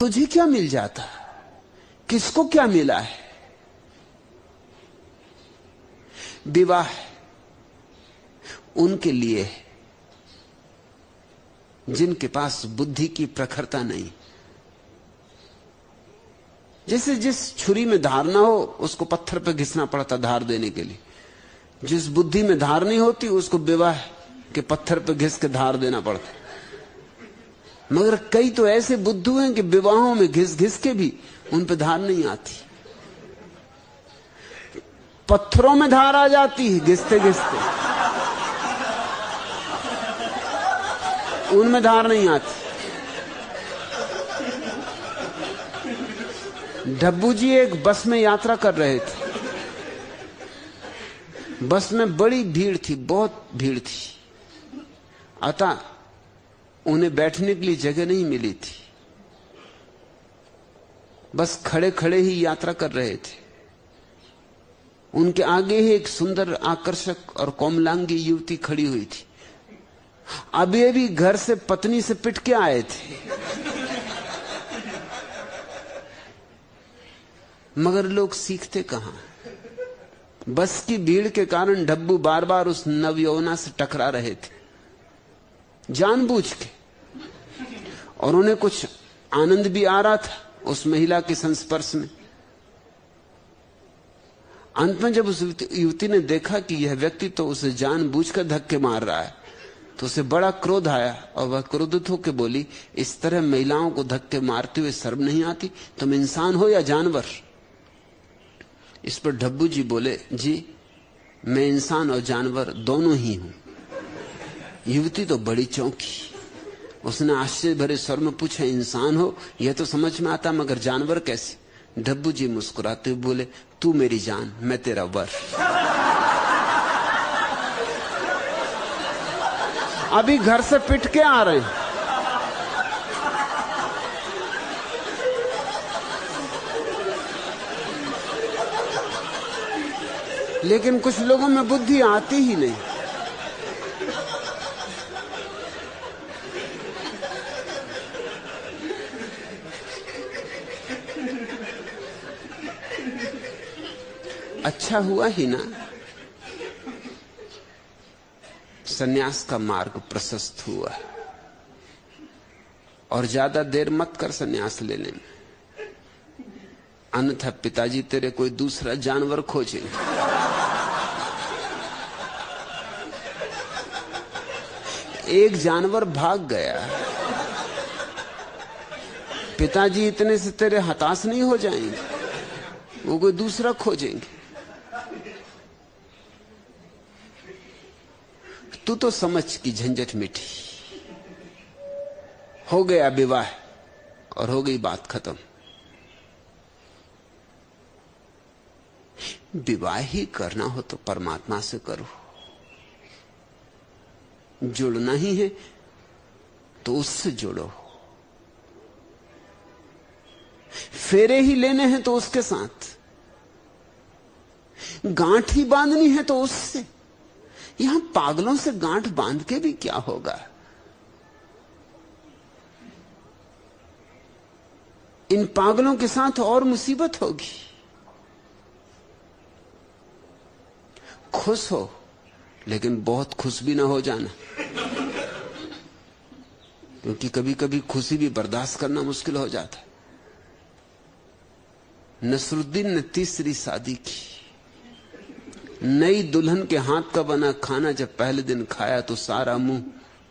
तुझे क्या मिल जाता, किसको क्या मिला है? विवाह उनके लिए है जिनके पास बुद्धि की प्रखरता नहीं। जैसे जिस छुरी में धार ना हो उसको पत्थर पे घिसना पड़ता धार देने के लिए, जिस बुद्धि में धार नहीं होती उसको विवाह के पत्थर पे घिस के धार देना पड़ता। मगर कई तो ऐसे बुद्धू हैं कि विवाहों में घिस घिस के भी उन पे धार नहीं आती, पत्थरों में धार आ जाती है घिसते घिसते, उनमें धार नहीं आती। डब्बू जी एक बस में यात्रा कर रहे थे। बस में बड़ी भीड़ थी, बहुत भीड़ थी, अतः उन्हें बैठने के लिए जगह नहीं मिली थी। बस खड़े खड़े ही यात्रा कर रहे थे। उनके आगे ही एक सुंदर, आकर्षक और कोमलांगी युवती खड़ी हुई थी। अभी घर से पत्नी से पिट के आए थे, मगर लोग सीखते कहां। बस की भीड़ के कारण डब्बू बार बार उस नवयौवना से टकरा रहे थे जानबूझ के, और उन्हें कुछ आनंद भी आ रहा था उस महिला के संस्पर्श में। अंत में जब उस युवती ने देखा कि यह व्यक्ति तो उसे जानबूझकर धक्के मार रहा है, तो उसे बड़ा क्रोध आया और वह क्रोधित होकर बोली, इस तरह महिलाओं को धक्के मारते हुए शर्म नहीं आती? तुम इंसान हो या जानवर? इस पर डब्बू जी बोले, जी मैं इंसान और जानवर दोनों ही हूं। युवती तो बड़ी चौंकी। उसने आश्चर्य भरे स्वर में पूछा, इंसान हो यह तो समझ में आता, मगर जानवर कैसे? डब्बू जी मुस्कुराते हुए बोले, तू मेरी जान, मैं तेरा वर। अभी घर से पिट के आ रहे हैं। लेकिन कुछ लोगों में बुद्धि आती ही नहीं। अच्छा हुआ ही ना सन्यास का मार्ग प्रशस्त हुआ, और ज्यादा देर मत कर सन्यास लेने में, अन्यथा पिताजी तेरे कोई दूसरा जानवर खोजेंगे। एक जानवर भाग गया, पिताजी इतने से तेरे हताश नहीं हो जाएंगे, वो कोई दूसरा खोजेंगे। तू तो समझ की झंझट मिटी, हो गया विवाह और हो गई बात खत्म। विवाह ही करना हो तो परमात्मा से करो, जुड़ना ही है तो उससे जुड़ो, फेरे ही लेने हैं तो उसके साथ, गांठ ही बांधनी है तो उससे। यहां पागलों से गांठ बांध के भी क्या होगा? इन पागलों के साथ और मुसीबत होगी। खुश हो, लेकिन बहुत खुश भी ना हो जाना, क्योंकि कभी कभी खुशी भी बर्दाश्त करना मुश्किल हो जाता है। नसरुद्दीन ने तीसरी शादी की। नई दुल्हन के हाथ का बना खाना जब पहले दिन खाया तो सारा मुंह,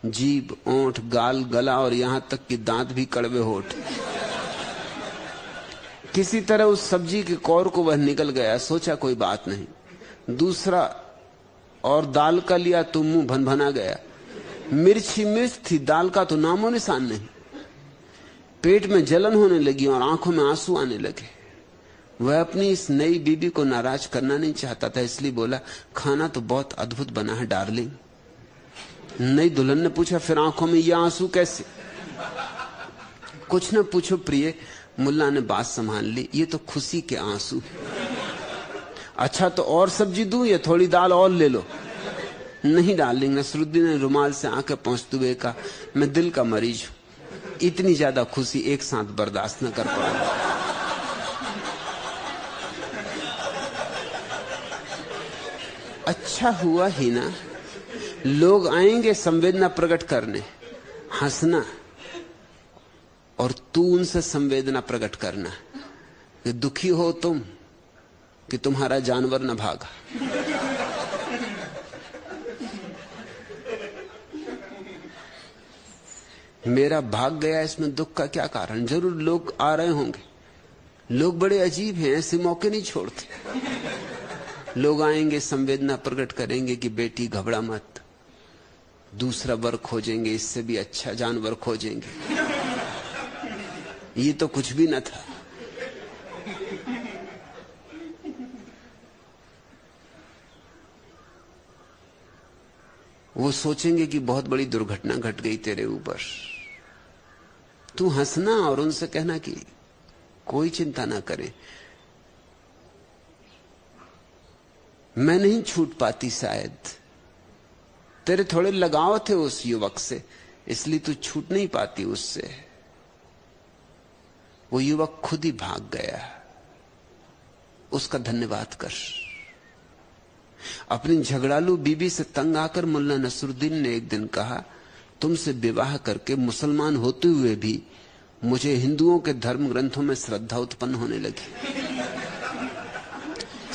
जीभ, ओंठ, गाल, गला और यहां तक कि दांत भी कड़वे होठ। किसी तरह उस सब्जी के कौर को वह निकल गया। सोचा कोई बात नहीं। दूसरा और दाल का लिया तो मुंह भनभना गया। मिर्च ही मिर्च थी, दाल का तो नामो निशान नहीं। पेट में जलन होने लगी और आंखों में आंसू आने लगे। वह अपनी इस नई बीबी को नाराज करना नहीं चाहता था, इसलिए बोला, खाना तो बहुत अद्भुत बना है डार्लिंग। नई दुल्हन ने पूछा, फिर आंखों में ये आंसू कैसे? कुछ न पूछो प्रिय, मुल्ला ने बात संभाल ली, ये तो खुशी के आंसू। अच्छा तो और सब्जी दूं या थोड़ी दाल और ले लो? नहीं डार्लिंग। नसरुद्दीन ने रुमाल से आंखें पोंछते हुए कहा, मैं दिल का मरीज हूं, इतनी ज्यादा खुशी एक साथ बर्दाश्त न कर पाऊंगा। अच्छा हुआ ही ना, लोग आएंगे संवेदना प्रकट करने, हंसना, और तू उनसे संवेदना प्रकट करना कि दुखी हो तुम कि तुम्हारा जानवर न भागा। मेरा भाग गया, इसमें दुख का क्या कारण? जरूर लोग आ रहे होंगे। लोग बड़े अजीब हैं, ऐसे मौके नहीं छोड़ते। लोग आएंगे, संवेदना प्रकट करेंगे कि बेटी घबरा मत, दूसरा वर खोजेंगे, इससे भी अच्छा जानवर खोजेंगे। ये तो कुछ भी न था। वो सोचेंगे कि बहुत बड़ी दुर्घटना घट गई तेरे ऊपर। तू हंसना और उनसे कहना कि कोई चिंता ना करे, मैं नहीं छूट पाती, शायद तेरे थोड़े लगाव थे उस युवक से, इसलिए तू छूट नहीं पाती उससे। वो युवक खुद ही भाग गया, उसका धन्यवाद कर। अपनी झगड़ालू बीबी से तंग आकर मुल्ला नसरुद्दीन ने एक दिन कहा, तुमसे विवाह करके मुसलमान होते हुए भी मुझे हिंदुओं के धर्म ग्रंथों में श्रद्धा उत्पन्न होने लगी।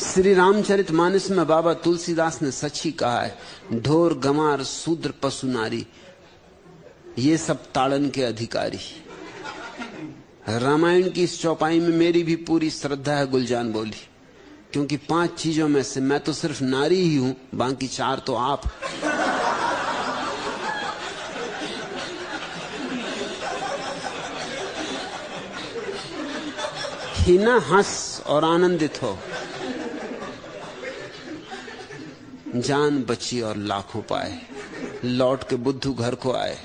श्री रामचरितमानस में बाबा तुलसीदास ने सच ही कहा है, ढोर गंवार शूद्र पशु नारी ये सब ताड़न के अधिकारी। रामायण की इस चौपाई में मेरी भी पूरी श्रद्धा है, गुलजान बोली, क्योंकि 5 चीजों में से मैं तो सिर्फ नारी ही हूं, बाकी 4 तो आप। ही ना हंस और आनंदित हो, जान बची और लाखों पाए, लौट के बुद्धू घर को आए।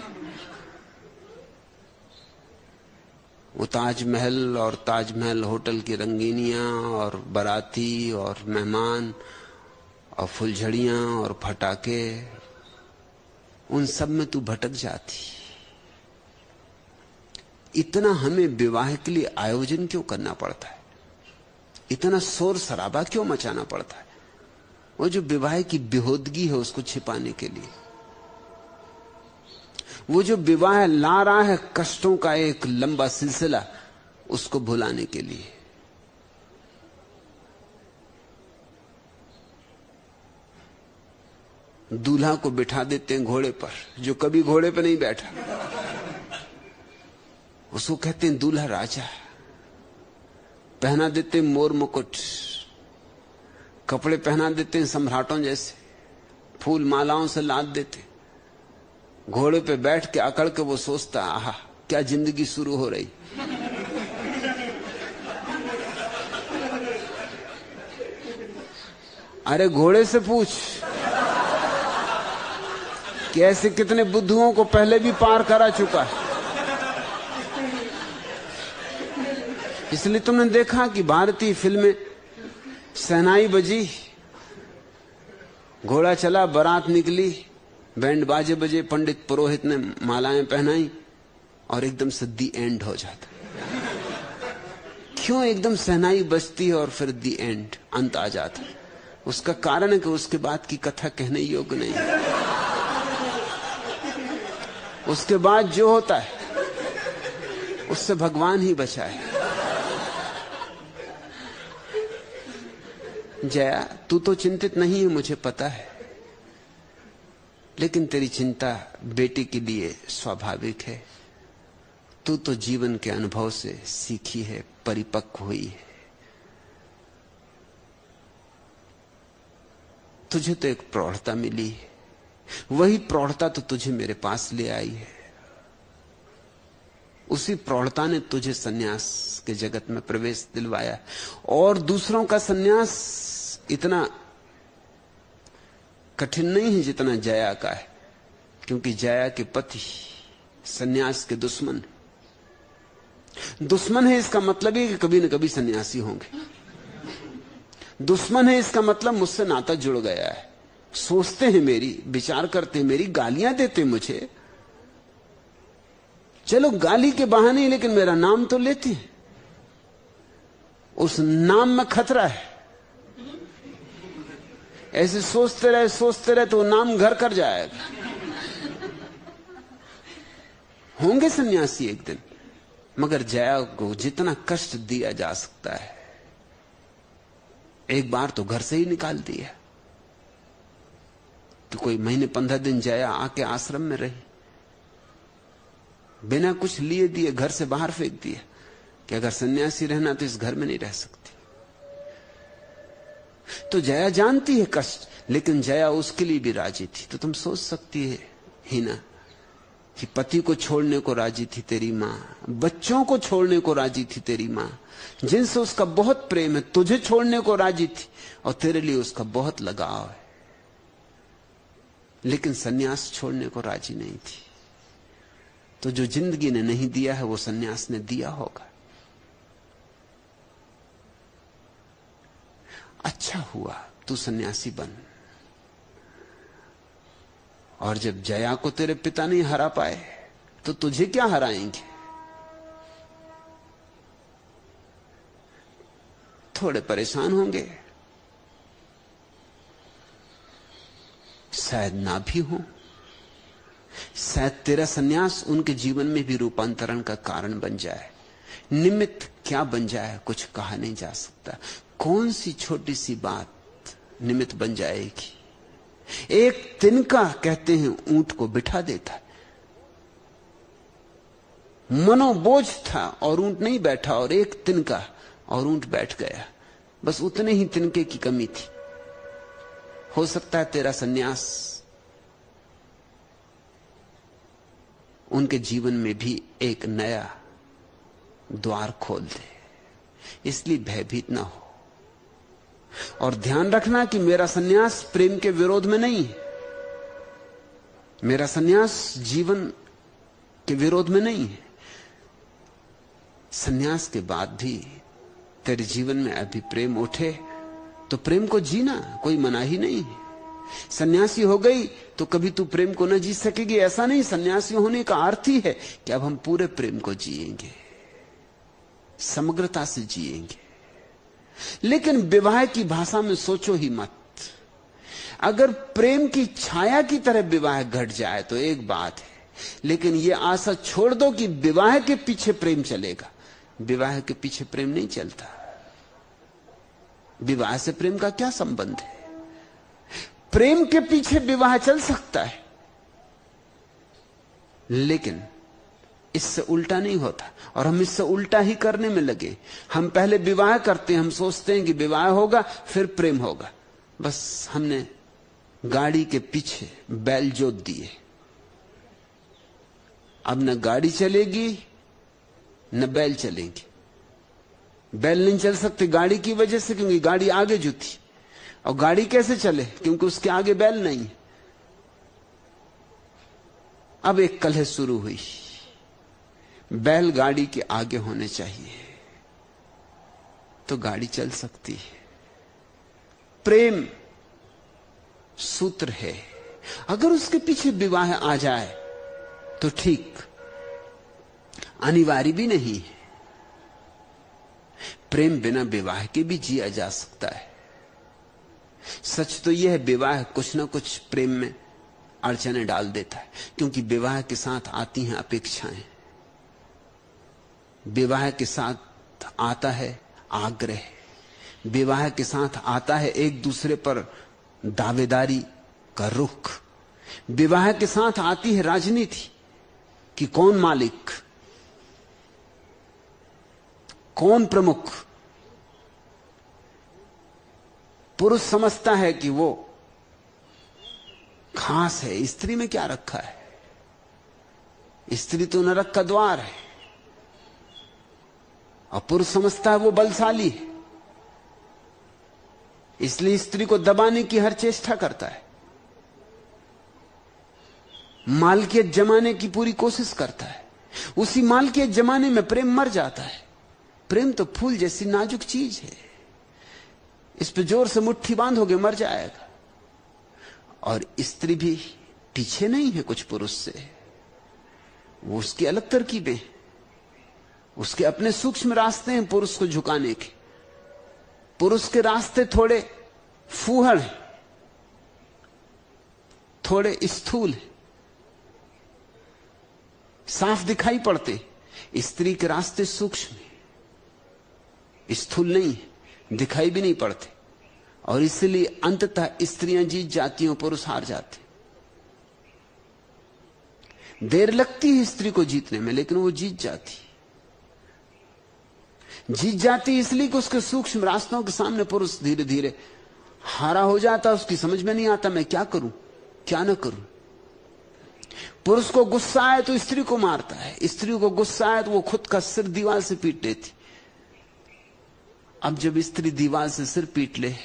वो ताजमहल और ताजमहल होटल की रंगीनियां और बाराती और मेहमान और फुलझड़ियां और फटाके, उन सब में तू भटक जाती। इतना हमें विवाह के लिए आयोजन क्यों करना पड़ता है? इतना शोर शराबा क्यों मचाना पड़ता है? वो जो विवाह की बेहूदगी है उसको छिपाने के लिए। वो जो विवाह ला रहा है कष्टों का एक लंबा सिलसिला, उसको भुलाने के लिए। दूल्हा को बिठा देते हैं घोड़े पर, जो कभी घोड़े पर नहीं बैठा, उसको कहते हैं दूल्हा राजा। पहना देते हैं मोर मुकुट, कपड़े पहना देते हैं सम्राटों जैसे, फूल मालाओं से लाद देते। घोड़े पे बैठ के अकड़ के वो सोचता, आहा क्या जिंदगी शुरू हो रही। अरे घोड़े से पूछ कि ऐसे कितने बुद्धुओं को पहले भी पार करा चुका है। इसलिए तुमने देखा कि भारतीय फिल्में, शहनाई बजी, घोड़ा चला, बारात निकली, बैंड बाजे बजे, पंडित पुरोहित ने मालाएं पहनाई और एकदम से दी एंड हो जाता। क्यों एकदम शहनाई बजती है और फिर दी एंड, अंत आ जाता? उसका कारण है कि उसके बाद की कथा कहने योग्य नहीं है। उसके बाद जो होता है उससे भगवान ही बचाए। जया, तू तो चिंतित नहीं है, मुझे पता है, लेकिन तेरी चिंता बेटी के लिए स्वाभाविक है। तू तो जीवन के अनुभव से सीखी है, परिपक्व हुई है। तुझे तो एक प्रौढ़ता मिली है, वही प्रौढ़ता तो तुझे मेरे पास ले आई है। उसी प्रौढ़ता ने तुझे सन्यास के जगत में प्रवेश दिलवाया। और दूसरों का सन्यास इतना कठिन नहीं है जितना जया का है, क्योंकि जया के पति सन्यास के दुश्मन है। इसका मतलब है कि कभी न कभी सन्यासी होंगे। दुश्मन है इसका मतलब मुझसे नाता जुड़ गया है, सोचते हैं मेरी, विचार करते हैं मेरी, गालियां देते मुझे, चलो गाली के बहाने, लेकिन मेरा नाम तो लेते हैं। उस नाम में खतरा है। ऐसे सोचते रहे तो नाम घर कर जाएगा। होंगे सन्यासी एक दिन, मगर जया को जितना कष्ट दिया जा सकता है, एक बार तो घर से ही निकाल दिया। तो कोई महीने 15 दिन जया आके आश्रम में रही, बिना कुछ लिए दिए घर से बाहर फेंक दिया कि अगर सन्यासी रहना तो इस घर में नहीं रह सकती। तो जया जानती है कष्ट, लेकिन जया उसके लिए भी राजी थी। तो तुम सोच सकती है हिना कि पति को छोड़ने को राजी थी तेरी मां, बच्चों को छोड़ने को राजी थी तेरी मां, जिनसे उसका बहुत प्रेम है, तुझे छोड़ने को राजी थी और तेरे लिए उसका बहुत लगाव है, लेकिन सन्यास छोड़ने को राजी नहीं थी। तो जो जिंदगी ने नहीं दिया है वो सन्यास ने दिया होगा। अच्छा हुआ तू सन्यासी बन। और जब जया को तेरे पिता नहीं हरा पाए तो तुझे क्या हराएंगे? थोड़े परेशान होंगे, शायद ना भी हो। शायद तेरा सन्यास उनके जीवन में भी रूपांतरण का कारण बन जाए। निमित्त क्या बन जाए कुछ कहा नहीं जा सकता। कौन सी छोटी सी बात निमित्त बन जाएगी। एक तिनका कहते हैं ऊंट को बिठा देता है। मनोबोझ था और ऊंट नहीं बैठा, और एक तिनका और ऊंट बैठ गया। बस उतने ही तिनके की कमी थी। हो सकता है तेरा सन्यास उनके जीवन में भी एक नया द्वार खोल दे, इसलिए भयभीत ना हो। और ध्यान रखना कि मेरा सन्यास प्रेम के विरोध में नहीं है, मेरा सन्यास जीवन के विरोध में नहीं है। सन्यास के बाद भी तेरे जीवन में अभी प्रेम उठे तो प्रेम को जीना कोई मना ही नहीं है। सन्यासी हो गई तो कभी तू प्रेम को न जी सकेगी, ऐसा नहीं। सन्यासी होने का अर्थ ही है कि अब हम पूरे प्रेम को जिएंगे, समग्रता से जिएंगे। लेकिन विवाह की भाषा में सोचो ही मत। अगर प्रेम की छाया की तरह विवाह घट जाए तो एक बात है, लेकिन यह आशा छोड़ दो कि विवाह के पीछे प्रेम चलेगा। विवाह के पीछे प्रेम नहीं चलता। विवाह से प्रेम का क्या संबंध है? प्रेम के पीछे विवाह चल सकता है, लेकिन इससे उल्टा नहीं होता। और हम इससे उल्टा ही करने में लगे। हम पहले विवाह करते हैं, हम सोचते हैं कि विवाह होगा फिर प्रेम होगा। बस हमने गाड़ी के पीछे बैल जोत दिए। अब न गाड़ी चलेगी न बैल चलेंगे। बैल नहीं चल सकते गाड़ी की वजह से, क्योंकि गाड़ी आगे जुती। और गाड़ी कैसे चले? क्योंकि उसके आगे बैल नहीं। अब एक कलह शुरू हुई। बैल गाड़ी के आगे होने चाहिए तो गाड़ी चल सकती है। प्रेम सूत्र है, अगर उसके पीछे विवाह आ जाए तो ठीक, अनिवार्य भी नहीं है। प्रेम बिना विवाह के भी जिया जा सकता है। सच तो यह है, विवाह कुछ ना कुछ प्रेम में अड़चने डाल देता है, क्योंकि विवाह के साथ आती हैं अपेक्षाएं, विवाह के साथ आता है आग्रह, विवाह के साथ आता है एक दूसरे पर दावेदारी का रुख, विवाह के साथ आती है राजनीति कि कौन मालिक, कौन प्रमुख। पुरुष समझता है कि वो खास है, स्त्री में क्या रखा है, स्त्री तो नरक का द्वार है। और पुरुष समझता है वो बलशाली है, इसलिए स्त्री को दबाने की हर चेष्टा करता है, मालकियत जमाने की पूरी कोशिश करता है। उसी मालकियत जमाने में प्रेम मर जाता है। प्रेम तो फूल जैसी नाजुक चीज है, इस पे जोर से मुट्ठी बांधोगे मर जाएगा। और स्त्री भी पीछे नहीं है कुछ पुरुष से, वो उसकी अलग तरकीबें, उसके अपने सूक्ष्म रास्ते हैं पुरुष को झुकाने के। पुरुष के रास्ते थोड़े फूहड़ हैं, थोड़े स्थूल हैं, साफ दिखाई पड़ते। स्त्री के रास्ते सूक्ष्म हैं, स्थूल नहीं है, दिखाई भी नहीं पड़ते, और इसलिए अंततः स्त्रियां जीत जाती हैं, पुरुष हार जाते। देर लगती है स्त्री को जीतने में, लेकिन वो जीत जाती इसलिए कि उसके सूक्ष्म रास्तों के सामने पुरुष धीरे धीरे हारा हो जाता। उसकी समझ में नहीं आता मैं क्या करूं क्या ना करूं। पुरुष को गुस्सा आए तो स्त्री को मारता है, स्त्री को गुस्सा आए तो वो खुद का सिर दीवार से पीट देती। अब जब स्त्री दीवार से सिर पीट ले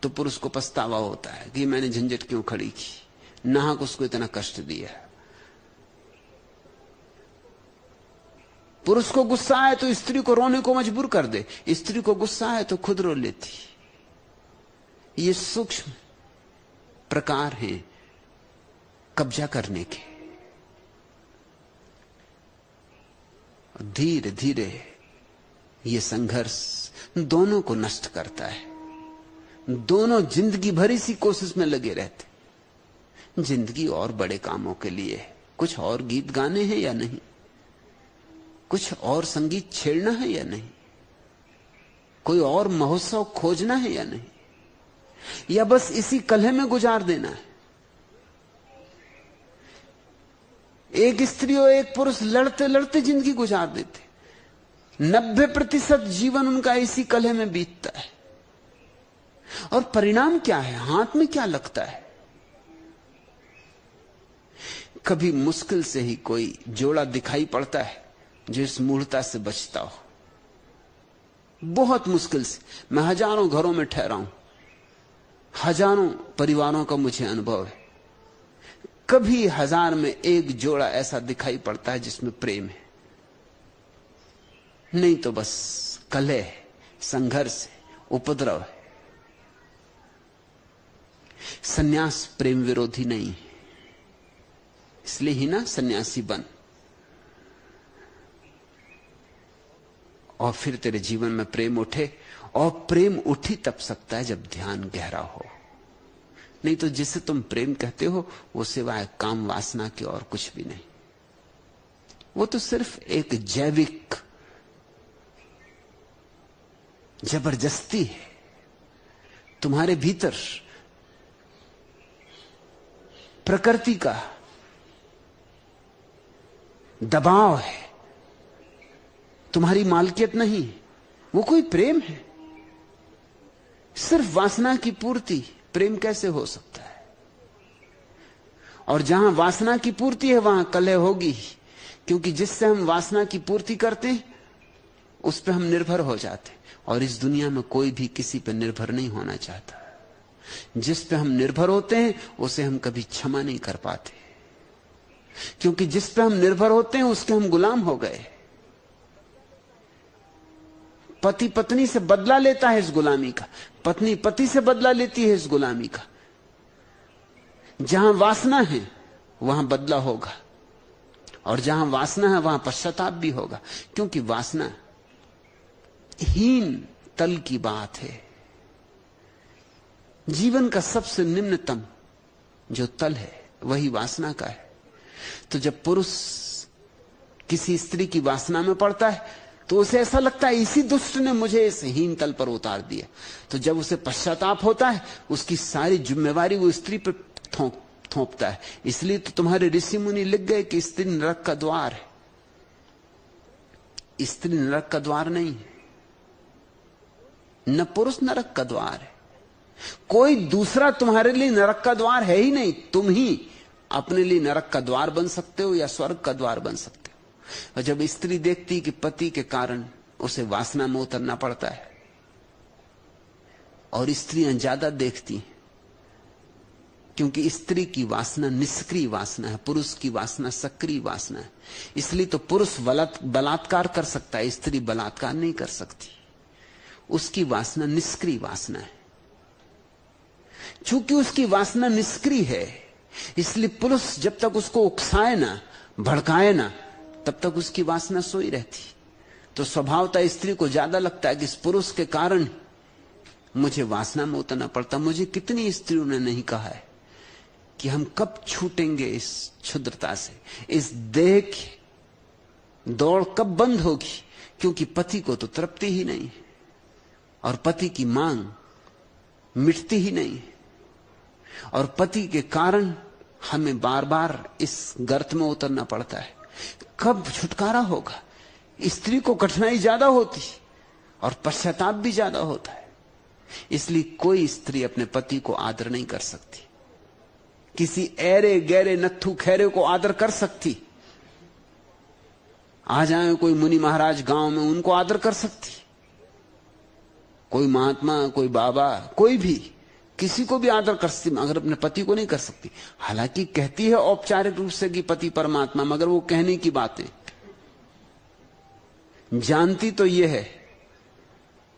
तो पुरुष को पछतावा होता है कि मैंने झंझट क्यों खड़ी की, नाहक उसको इतना कष्ट दिया। पुरुष को गुस्सा आए तो स्त्री को रोने को मजबूर कर दे, स्त्री को गुस्सा आए तो खुद रो लेती। ये सूक्ष्म प्रकार हैं कब्जा करने के। धीरे धीरे ये संघर्ष दोनों को नष्ट करता है। दोनों जिंदगी भर इसी कोशिश में लगे रहते। जिंदगी और बड़े कामों के लिए, कुछ और गीत गाने हैं या नहीं, कुछ और संगीत छेड़ना है या नहीं, कोई और महोत्सव खोजना है या नहीं, या बस इसी कलह में गुजार देना है। एक स्त्री और एक पुरुष लड़ते लड़ते जिंदगी गुजार देते, 90% जीवन उनका इसी कलह में बीतता है। और परिणाम क्या है, हाथ में क्या लगता है? कभी मुश्किल से ही कोई जोड़ा दिखाई पड़ता है जो इस मूढ़ता से बचता हो, बहुत मुश्किल से। मैं हजारों घरों में ठहरा हूं, हजारों परिवारों का मुझे अनुभव है। कभी 1000 में एक जोड़ा ऐसा दिखाई पड़ता है जिसमें प्रेम है, नहीं तो बस कलह है, संघर्ष है, उपद्रव है। सन्यास प्रेम विरोधी नहीं है, इसलिए ही ना सन्यासी बन। और फिर तेरे जीवन में प्रेम उठे, और प्रेम उठी तब सकता है जब ध्यान गहरा हो। नहीं तो जिसे तुम प्रेम कहते हो वो सिवाय काम वासना के और कुछ भी नहीं। वो तो सिर्फ एक जैविक जबरदस्ती है तुम्हारे भीतर, प्रकृति का दबाव है, तुम्हारी मालकियत नहीं। वो कोई प्रेम है? सिर्फ वासना की पूर्ति प्रेम कैसे हो सकता है? और जहां वासना की पूर्ति है वहां कलह होगी, क्योंकि जिससे हम वासना की पूर्ति करते हैं उस पर हम निर्भर हो जाते। और इस दुनिया में कोई भी किसी पर निर्भर नहीं होना चाहता। जिस पे हम निर्भर होते हैं उसे हम कभी क्षमा नहीं कर पाते, क्योंकि जिस पे हम निर्भर होते हैं उसके हम गुलाम हो गए। पति पत्नी से बदला लेता है इस गुलामी का, पत्नी पति से बदला लेती है इस गुलामी का। जहां वासना है वहां बदला होगा, और जहां वासना है वहां पश्चाताप भी होगा, क्योंकि वासना हीन तल की बात है। जीवन का सबसे निम्नतम जो तल है वही वासना का है। तो जब पुरुष किसी स्त्री की वासना में पड़ता है तो उसे ऐसा लगता है इसी दुष्ट ने मुझे इस हीन तल पर उतार दिया। तो जब उसे पश्चाताप होता है उसकी सारी जिम्मेवारी वो स्त्री पर थोपता है। इसलिए तो तुम्हारे ऋषि मुनि लिख गए कि स्त्री नरक का द्वार है। स्त्री नरक का द्वार नहीं है, न पुरुष नरक का द्वार है। कोई दूसरा तुम्हारे लिए नरक का द्वार है ही नहीं। तुम ही अपने लिए नरक का द्वार बन सकते हो या स्वर्ग का द्वार बन सकते हो। और जब स्त्री देखती कि पति के कारण उसे वासना में उतरना पड़ता है, और स्त्रियां ज्यादा देखती हैं क्योंकि स्त्री की वासना निष्क्रिय वासना है, पुरुष की वासना सक्रिय वासना है। इसलिए तो पुरुष बलात्कार कर सकता है, स्त्री बलात्कार नहीं कर सकती। उसकी वासना निष्क्रिय वासना है। चूंकि उसकी वासना निष्क्रिय है इसलिए पुरुष जब तक उसको उकसाए ना, भड़काए ना, तब तक उसकी वासना सोई रहती। तो स्वभावतः स्त्री को ज्यादा लगता है कि इस पुरुष के कारण मुझे वासना में उतरना पड़ता। मुझे कितनी स्त्रियों ने नहीं कहा है कि हम कब छूटेंगे इस क्षुद्रता से, इस देह की दौड़ कब बंद होगी, क्योंकि पति को तो तृप्ति ही नहीं और पति की मांग मिटती ही नहीं, और पति के कारण हमें बार बार इस गर्त में उतरना पड़ता है। कब छुटकारा होगा? स्त्री को कठिनाई ज्यादा होती और पश्चाताप भी ज्यादा होता है। इसलिए कोई स्त्री अपने पति को आदर नहीं कर सकती। किसी ऐरे गहरे नत्थु खैरे को आदर कर सकती, आ जाए कोई मुनि महाराज गांव में, उनको आदर कर सकती। कोई महात्मा, कोई बाबा, कोई भी किसी को भी आदर कर सकती, मगर अपने पति को नहीं कर सकती। हालांकि कहती है औपचारिक रूप से कि पति परमात्मा, मगर वो कहने की बातें, जानती तो ये है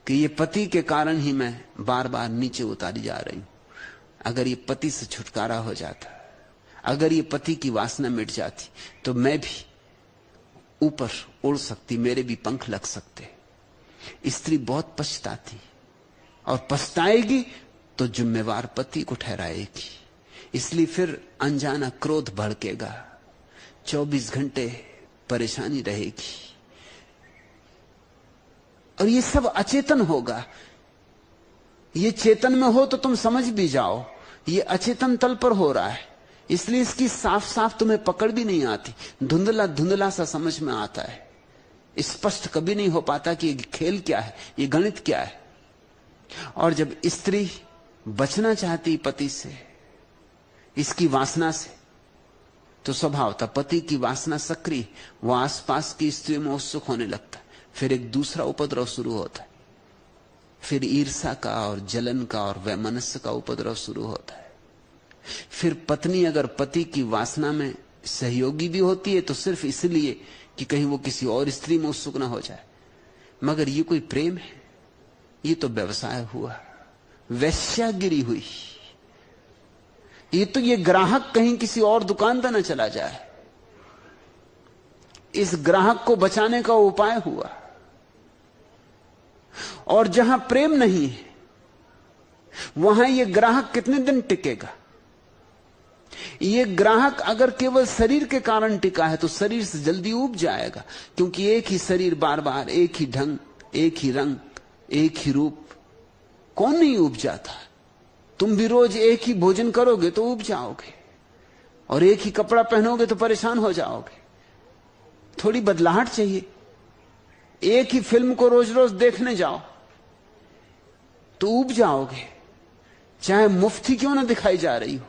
कि ये पति के कारण ही मैं बार बार नीचे उतारी जा रही हूं। अगर ये पति से छुटकारा हो जाता, अगर ये पति की वासना मिट जाती, तो मैं भी ऊपर उड़ सकती, मेरे भी पंख लग सकते। स्त्री बहुत पछताती, और पछताएगी तो जिम्मेवार पति को ठहराएगी। इसलिए फिर अनजाना क्रोध भड़केगा, 24 घंटे परेशानी रहेगी, और ये सब अचेतन होगा। ये चेतन में हो तो तुम समझ भी जाओ, ये अचेतन तल पर हो रहा है, इसलिए इसकी साफ साफ तुम्हें पकड़ भी नहीं आती। धुंधला धुंधला सा समझ में आता है, स्पष्ट कभी नहीं हो पाता कि ये खेल क्या है, ये गणित क्या है। और जब स्त्री बचना चाहती पति से, इसकी वासना से, तो स्वभावतः पति की वासना सक्रिय, वो आसपास की स्त्रियों में उत्सुक होने लगता है। फिर एक दूसरा उपद्रव शुरू होता है, फिर ईर्ष्या का और जलन का और वैमनस्य का उपद्रव शुरू होता है। फिर पत्नी अगर पति की वासना में सहयोगी भी होती है तो सिर्फ इसलिए कि कहीं वो किसी और स्त्री में उत्सुक ना हो जाए। मगर ये कोई प्रेम है? ये तो व्यवसाय हुआ, वेश्यागिरी हुई। ये ग्राहक कहीं किसी और दुकान पर न चला जाए, इस ग्राहक को बचाने का उपाय हुआ। और जहां प्रेम नहीं है वहां ये ग्राहक कितने दिन टिकेगा? ये ग्राहक अगर केवल शरीर के कारण टिका है तो शरीर से जल्दी उब जाएगा, क्योंकि एक ही शरीर बार बार, एक ही ढंग, एक ही रंग, एक ही रूप, कौन नहीं उब जाता? तुम भी रोज एक ही भोजन करोगे तो उब जाओगे, और एक ही कपड़ा पहनोगे तो परेशान हो जाओगे। थोड़ी बदलाहट चाहिए। एक ही फिल्म को रोज रोज देखने जाओ तो उब जाओगे, चाहे मुफ्त ही क्यों ना दिखाई जा रही हो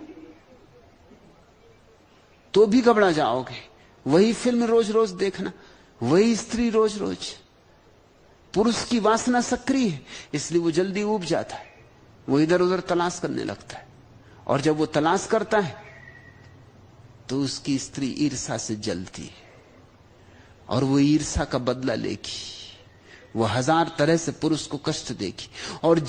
तो भी घबरा जाओगे। वही फिल्म रोज रोज देखना, वही स्त्री रोज रोज। पुरुष की वासना सक्रिय है, इसलिए वो जल्दी उब जाता है, वो इधर उधर तलाश करने लगता है। और जब वो तलाश करता है तो उसकी स्त्री ईर्ष्या से जलती है, और वो ईर्ष्या का बदला लेगी, वो 1000 तरह से पुरुष को कष्ट देगी। और